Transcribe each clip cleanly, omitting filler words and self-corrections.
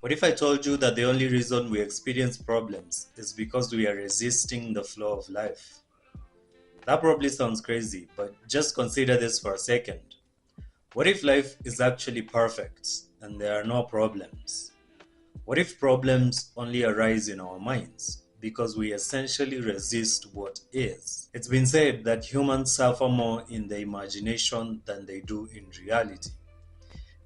What if I told you that the only reason we experience problems is because we are resisting the flow of life? That probably sounds crazy, but just consider this for a second. What if life is actually perfect and there are no problems? What if problems only arise in our minds because we essentially resist what is? It's been said that humans suffer more in the imagination than they do in reality.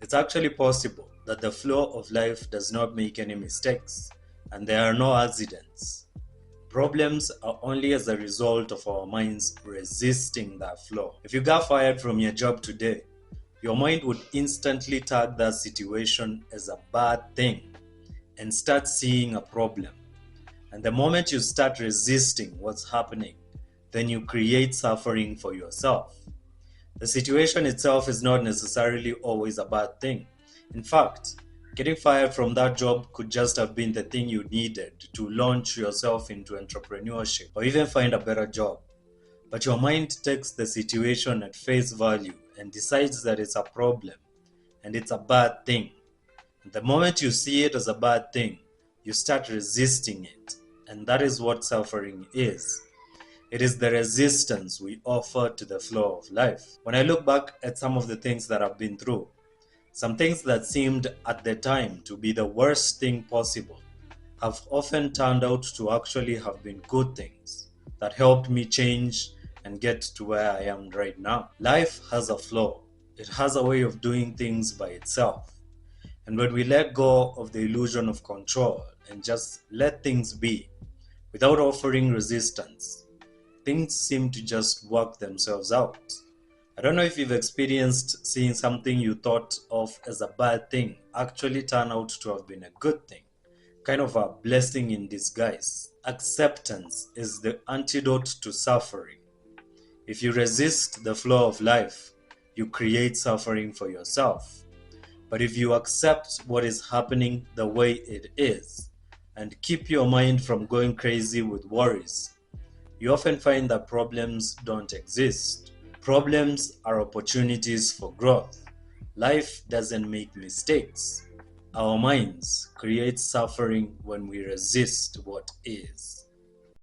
It's actually possible that the flow of life does not make any mistakes and there are no accidents. Problems are only as a result of our minds resisting that flow. If you got fired from your job today, your mind would instantly tag that situation as a bad thing and start seeing a problem. And the moment you start resisting what's happening, then you create suffering for yourself. The situation itself is not necessarily always a bad thing. In fact, getting fired from that job could just have been the thing you needed to launch yourself into entrepreneurship or even find a better job. But your mind takes the situation at face value and decides that it's a problem and it's a bad thing. And the moment you see it as a bad thing, you start resisting it. And that is what suffering is. It is the resistance we offer to the flow of life. When I look back at some of the things that I've been through, some things that seemed at the time to be the worst thing possible have often turned out to actually have been good things that helped me change and get to where I am right now. Life has a flow, it has a way of doing things by itself. And when we let go of the illusion of control and just let things be without offering resistance, things seem to just work themselves out. I don't know if you've experienced seeing something you thought of as a bad thing actually turn out to have been a good thing, kind of a blessing in disguise. Acceptance is the antidote to suffering. If you resist the flow of life, you create suffering for yourself. But if you accept what is happening the way it is and keep your mind from going crazy with worries, you often find that problems don't exist. Problems are opportunities for growth. Life doesn't make mistakes. Our minds create suffering when we resist what is.